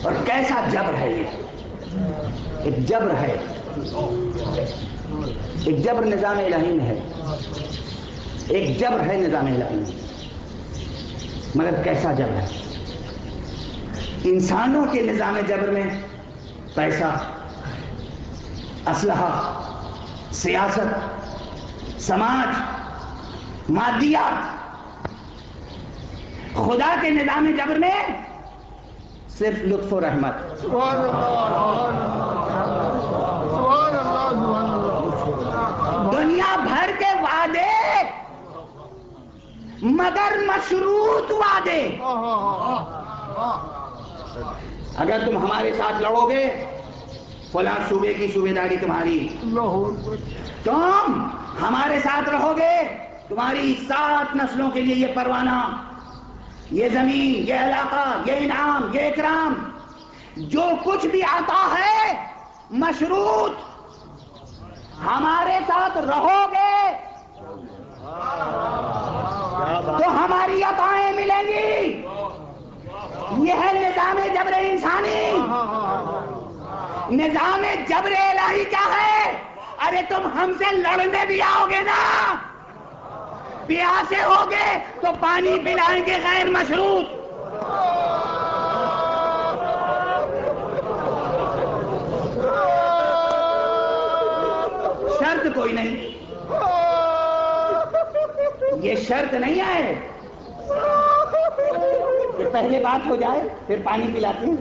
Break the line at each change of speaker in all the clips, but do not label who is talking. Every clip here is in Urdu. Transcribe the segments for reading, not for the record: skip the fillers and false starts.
اور کیسا جبر ہے یہ، ایک جبر ہے، ایک جبر نظام الہی میں ہے، ایک جبر ہے نظام الہی میں، مگر کیسا جبر ہے؟ انسانوں کے نظام جبر میں پیسہ، اسلحہ، سیاست، سماج، مادیات۔ خدا کے نظام جبر میں صرف لطف و رحمت۔ دنیا بھر کے وعدے مگر مشروط وعدے۔ اگر تم ہمارے ساتھ لڑو گے فلاں صوبے کی صوبے داری تمہاری، تم ہمارے ساتھ رہو گے تمہاری 7 نسلوں کے لیے یہ پروانہ، یہ زمین، یہ علاقہ، یہ انعام، یہ اکرام، جو کچھ بھی آتا ہے مشروط، ہمارے ساتھ رہو گے تو ہماری عطائیں ملیں گی۔ یہ ہے نظام جبر انسانی۔ نظام جبر الہی کیا ہے؟ ارے تم ہم سے لڑنے بھی آؤ گے نا، پیاسے ہوگے تو پانی پلائیں گے غیر مشروط۔ شرط کوئی نہیں، یہ شرط نہیں ہے کہ پہلے بات ہو جائے پھر پانی پلاتے ہیں،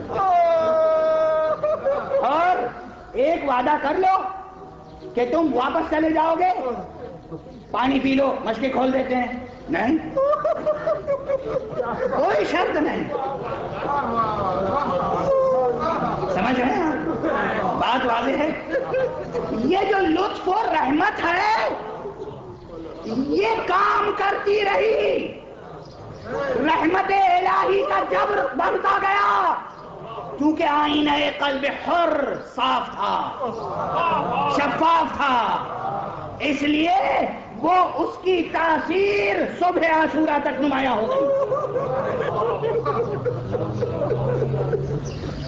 اور ایک وعدہ کر لو کہ تم واپس چلے جاؤ گے، پانی پی لو، مشکیں کھول دیتے ہیں۔ نہیں، کوئی شرط نہیں۔ سمجھ رہے ہیں آپ؟ بات واضح ہے۔ یہ جو لطف و رحمت ہے یہ کام کرتی رہی، رحمت الہی کا جبر بڑھتا گیا، کیونکہ آئینہ قلب حر صاف تھا، شفاف تھا، اس لیے وہ اس کی تاثیر صبح عاشورہ تک نمایاں ہو گئی۔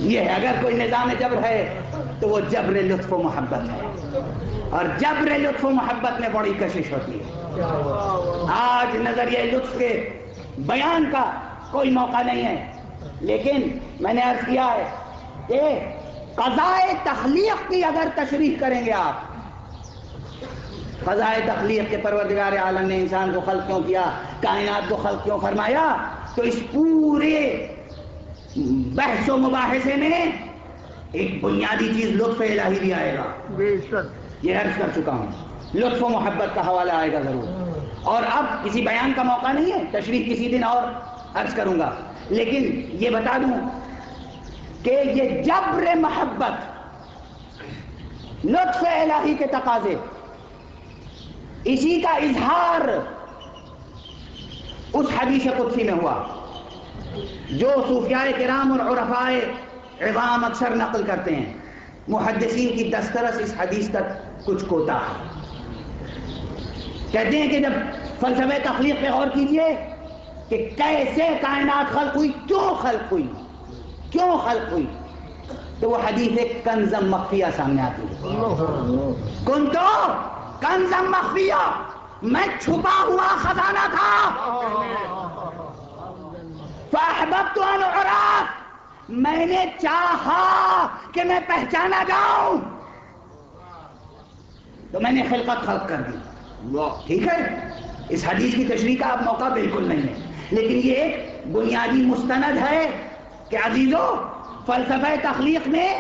یہ ہے، اگر کوئی نظام جبر ہے تو وہ جبر لطف و محبت ہے، اور جبر لطف و محبت میں بڑی کشش ہوتی ہے۔ آج نظریہ لطف کے بیان کا کوئی موقع نہیں ہے، لیکن میں نے عرض کیا ہے کہ قضائے تخلیق کی اگر تشریح کریں گے آپ، قضائے تخلیق کے پروردگار عالم نے انسان کو خلق کیوں کیا، کائنات کو خلق کیوں فرمایا، تو اس پورے بحث و مباحثے میں ایک بنیادی چیز لطف الہی بھی آئے گا۔ یہ عرض کر چکا ہوں، لطف و محبت کا حوالہ آئے گا ضرور، اور اب کسی بیان کا موقع نہیں ہے، تشریح کسی دن اور عرض کروں گا، لیکن یہ بتا دوں کہ یہ جبر محبت، لطف الہی کے تقاضے، اسی کا اظہار اس حدیث قدسی میں ہوا جو صوفیاء کرام اور عرفاء عظام اکثر نقل کرتے ہیں۔ محدثین کی دسترس اس حدیث تک کچھ کوتا ہے۔ کہتے ہیں کہ جب فلسفہ تخلیق پہ غور کیجئے کہ کیسے کائنات خلق ہوئی، کیوں خلق ہوئی، کیوں خلق ہوئی، تو وہ حدیث ایک کنزم مخفیہ سامنے آتی ہے۔ کنتو کنزم مخفیہ، میں چھپا ہوا خزانہ تھا، فاحببت ان اعرف، میں نے چاہا کہ میں پہچانا جاؤں، تو میں نے خلقت خلق کر دی۔ ٹھیک ہے، اس حدیث کی تشریح کا اب موقع بالکل نہیں ہے، لیکن یہ ایک بنیادی مستند ہے کہ عزیزو، فلسفہ تخلیق میں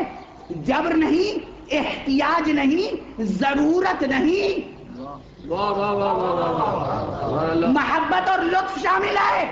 جبر نہیں، احتیاج نہیں، ضرورت نہیں، محبت اور لطف شامل ہے۔